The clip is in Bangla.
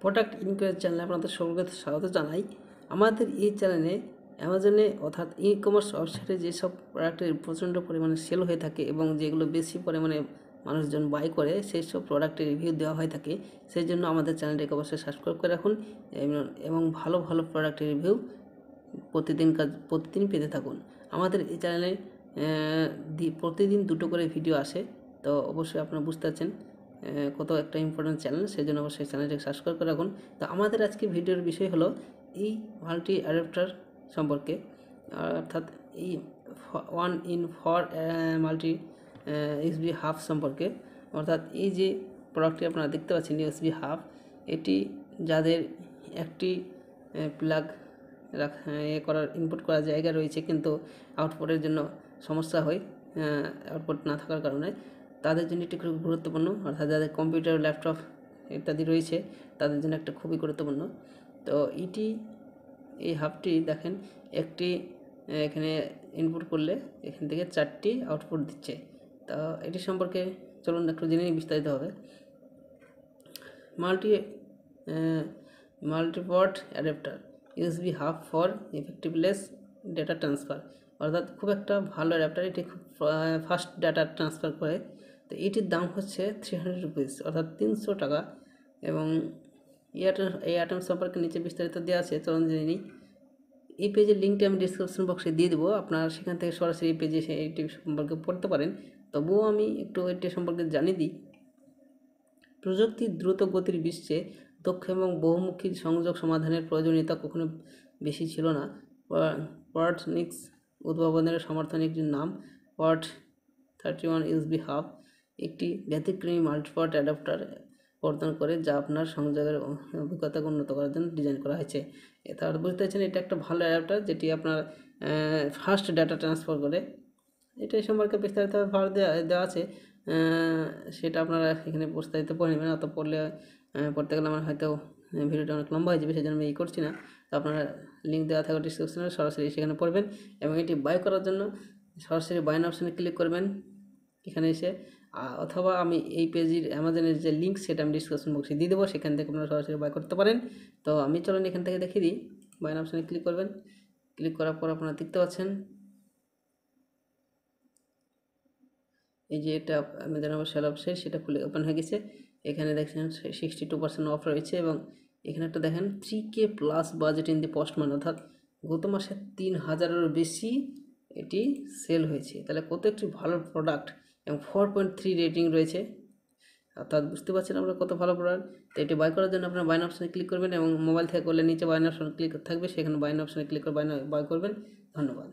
প্রোডাক্ট ইনকোয়ারি চ্যানেলে আপনাদের সকলকে স্বাগত জানাই। আমাদের এই চ্যানেলে অ্যামাজনে অর্থাৎ ই কমার্স ওয়েবসাইটে যেসব প্রোডাক্টের প্রচণ্ড পরিমাণে সেল হয়ে থাকে এবং যেগুলো বেশি পরিমাণে মানুষজন বাই করে সেই সব প্রোডাক্টের রিভিউ দেওয়া হয়ে থাকে। সেই জন্য আমাদের চ্যানেলটিকে অবশ্যই সাবস্ক্রাইব করে রাখুন এবং ভালো ভালো প্রোডাক্টের রিভিউ প্রতিদিন পেতে থাকুন। আমাদের এই চ্যানেলে প্রতিদিন দুটো করে ভিডিও আসে, তো অবশ্যই আপনারা বুঝতে পারছেন কত একটা ইম্পর্টেন্ট চ্যানেল, সেই জন্য অবশ্যই চ্যানেলটিকে সাবস্ক্রাইব করে রাখুন। তো আমাদের আজকে ভিডিওর বিষয় হলো এই মাল্টি অ্যাডাপ্টার সম্পর্কে, অর্থাৎ এই 1-in-4 মাল্টি ইউএসবি হাব সম্পর্কে। অর্থাৎ এই যে প্রোডাক্টটি আপনারা দেখতে পাচ্ছেন ইউএসবি হাব, এটি যাদের একটি প্লাগ করার ইনপুট করার জায়গা রয়েছে কিন্তু আউটপুটের জন্য সমস্যা হয়, আউটপুট না থাকার কারণে, তাদের জন্য এটি খুব গুরুত্বপূর্ণ। অর্থাৎ যাদের কম্পিউটার, ল্যাপটপ ইত্যাদি রয়েছে তাদের জন্য একটা খুবই গুরুত্বপূর্ণ। তো এই হাবটি দেখেন, একটি এখানে ইনপুট করলে এখান থেকে 4টি আউটপুট দিচ্ছে। তো এটি সম্পর্কে চলুন একটু জেনে নিই বিস্তারিতভাবে। Multiport adapter USB hub for effortless data transfer, অর্থাৎ খুব একটা ভালো অ্যাডাপ্টার। এটি খুব ফাস্ট ডাটা ট্রান্সফার করে। তো এটির দাম হচ্ছে 300 রুপিস, অর্থাৎ 300 টাকা। এবং এই আইটেম সম্পর্কে নিচে বিস্তারিত দেওয়া আছে, চলুন জেনে নিই। এই পেজের লিঙ্কটি আমি ডিসক্রিপশন বক্সে দিয়ে দেবো, আপনারা সেখান থেকে সরাসরি এই পেজে এইটি সম্পর্কে পড়তে পারেন। তবুও আমি একটু এটি সম্পর্কে জানিয়ে দিই। প্রযুক্তির দ্রুত গতির বিশ্বে দক্ষ এবং বহুমুখী সংযোগ সমাধানের প্রয়োজনীয়তা কখনো বেশি ছিল না। পডনিক্স উদ্ভাবনের সমর্থনে একটি নাম পড 31 ইউএসবি হাব একটি ব্যতিক্রমী মাল্টিপোর্ট অ্যাডাপ্টার প্রদান করে, যা আপনার সংযোগের অভিজ্ঞতাকে উন্নত করার জন্য ডিজাইন করা হয়েছে। তার বুঝতে পারছেন এটা একটা ভালো অ্যাডাপ্টার যেটি আপনার ফাস্ট ডাটা ট্রান্সফার করে। এটা সম্পর্কে বিস্তারিতভাবে দেওয়া আছে, সেটা আপনারা এখানে বিস্তারিত পড়ে নেবেন। অত পড়তে গেলে আমার হয়তো ভিডিওটা অনেক লম্বা হয়ে যাবে, সেই জন্য আমি করছি না। তো আপনারা লিঙ্ক দেওয়া থাকা ডিসক্রিপশনে সরাসরি সেখানে পড়বেন এবং এটি বাই করার জন্য সরাসরি বাইন অপশানে ক্লিক করবেন এখানে এসে, অথবা আমি এই পেজের অ্যামাজনের যে লিঙ্ক সেটা আমি ডিসক্রিপশন বক্সে দিয়ে দেবো, সেখান থেকে আপনারা সরাসরি বাই করতে পারেন। তো আমি চলুন এখান থেকে দেখিয়ে দিই। বাইন অপশানে ক্লিক করবেন, ক্লিক করার পর আপনারা দেখতে পাচ্ছেন এই যে এটা আমাদের সেল ওয়েবসাইট, সেটা খুলে ওপেন হয়ে গেছে। এখানে দেখছেন 62% অফ রয়েছে এবং এখানে একটা দেখেন 3K plus budget in the postman, অর্থাৎ গত মাসে 3000-এরও বেশি এটি সেল হয়েছে। তাহলে কত একটি ভালো প্রোডাক্ট, এবং 4.3 রেটিং রয়েছে, অর্থাৎ বুঝতে পারছেন আমরা কত ভালো প্রোডাক্ট। তো এটি বাই করার জন্য আপনারা বাইন অপশানে ক্লিক করবেন এবং মোবাইল থেকে করলে নিচে বাইন অপশানে ক্লিক থাকবে, সেখানে বাইন অপশানে ক্লিক করে বাই করবেন। ধন্যবাদ।